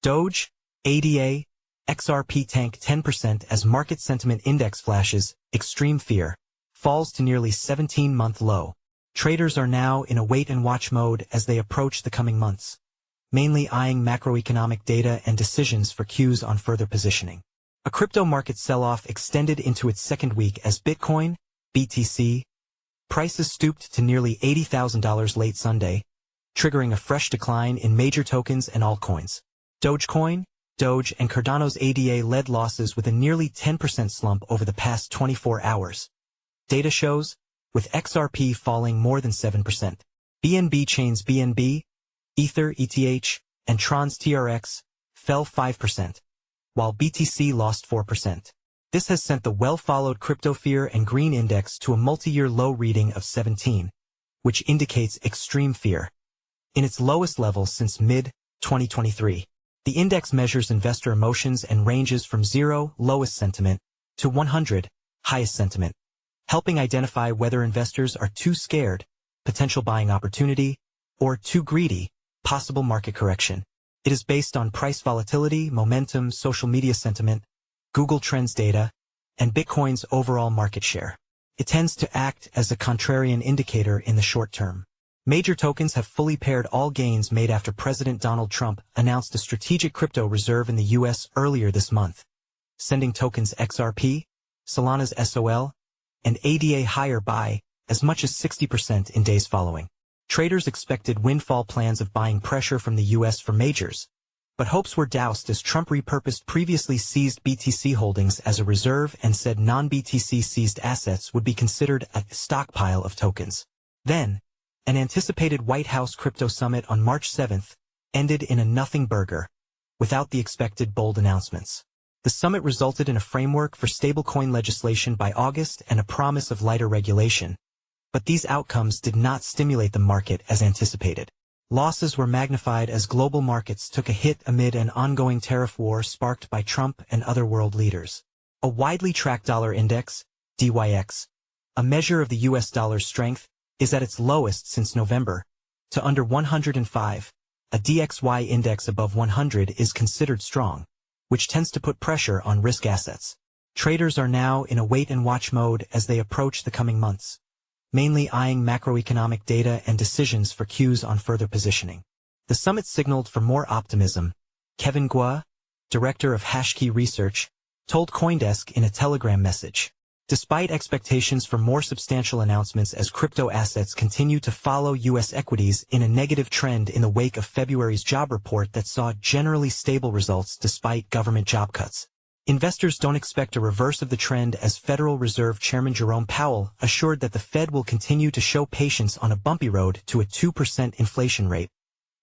Doge, ADA, XRP tank 10% as market sentiment index flashes, extreme fear, falls to nearly 17-month low. Traders are now in a wait-and-watch mode as they approach the coming months, mainly eyeing macroeconomic data and decisions for cues on further positioning. A crypto market sell-off extended into its second week as Bitcoin, BTC, prices stooped to nearly $80,000 late Sunday, triggering a fresh decline in major tokens and altcoins. Dogecoin, DOGE, and Cardano's ADA led losses with a nearly 10% slump over the past 24 hours. Data shows, with XRP falling more than 7%. BNB chains BNB, Ether ETH, and Tron's TRX fell 5%, while BTC lost 4%. This has sent the well-followed crypto fear and green index to a multi-year low reading of 17, which indicates extreme fear. In its lowest level since mid-2023, the index measures investor emotions and ranges from 0, lowest sentiment, to 100, highest sentiment, helping identify whether investors are too scared, potential buying opportunity, or too greedy, possible market correction. It is based on price volatility, momentum, social media sentiment, Google Trends data, and Bitcoin's overall market share. It tends to act as a contrarian indicator in the short term. Major tokens have fully paired all gains made after President Donald Trump announced a strategic crypto reserve in the U.S. earlier this month, sending tokens XRP, Solana's SOL, and ADA higher by as much as 60% in days following. Traders expected windfall plans of buying pressure from the U.S. for majors, but hopes were doused as Trump repurposed previously seized BTC holdings as a reserve and said non-BTC seized assets would be considered a stockpile of tokens. Then, an anticipated White House crypto summit on March 7th ended in a nothing burger, without the expected bold announcements. The summit resulted in a framework for stablecoin legislation by August and a promise of lighter regulation, but these outcomes did not stimulate the market as anticipated. Losses were magnified as global markets took a hit amid an ongoing tariff war sparked by Trump and other world leaders. A widely tracked dollar index, DYX, a measure of the U.S. dollar's strength, is at its lowest since November, to under 105. A DXY index above 100 is considered strong, which tends to put pressure on risk assets. Traders are now in a wait-and-watch mode as they approach the coming months, mainly eyeing macroeconomic data and decisions for cues on further positioning. The summit signaled for more optimism. Kevin Guo, director of Hashkey Research, told CoinDesk in a Telegram message. Despite expectations for more substantial announcements as crypto assets continue to follow U.S. equities in a negative trend in the wake of February's job report that saw generally stable results despite government job cuts, investors don't expect a reverse of the trend as Federal Reserve Chairman Jerome Powell assured that the Fed will continue to show patience on a bumpy road to a 2% inflation rate,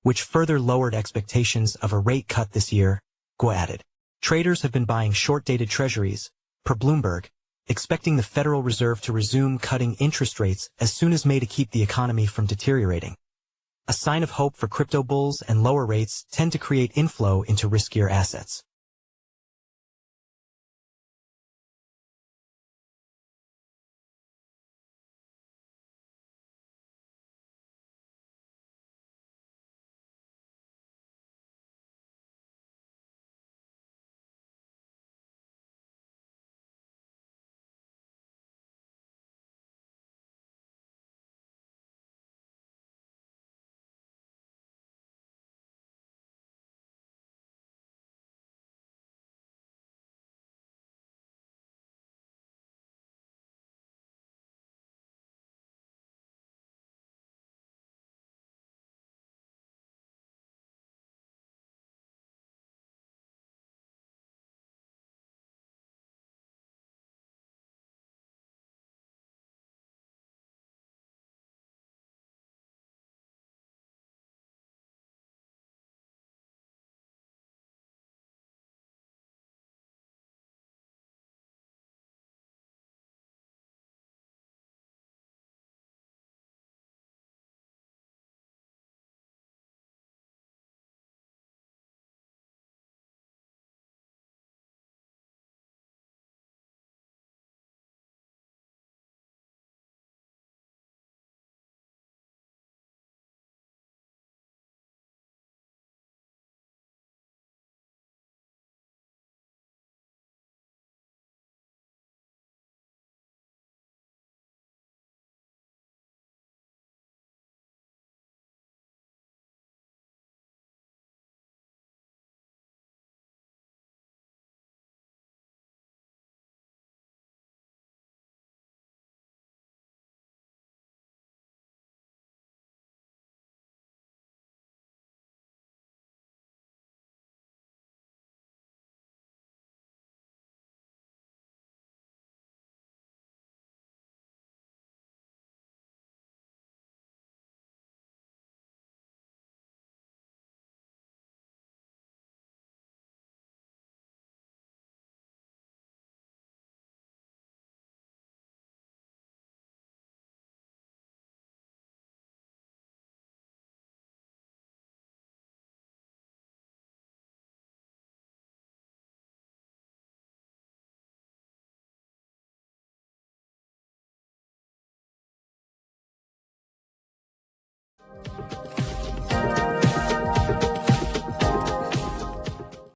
which further lowered expectations of a rate cut this year, Guo added. Traders have been buying short-dated treasuries, per Bloomberg, expecting the Federal Reserve to resume cutting interest rates as soon as May to keep the economy from deteriorating. A sign of hope for crypto bulls, and lower rates tend to create inflow into riskier assets.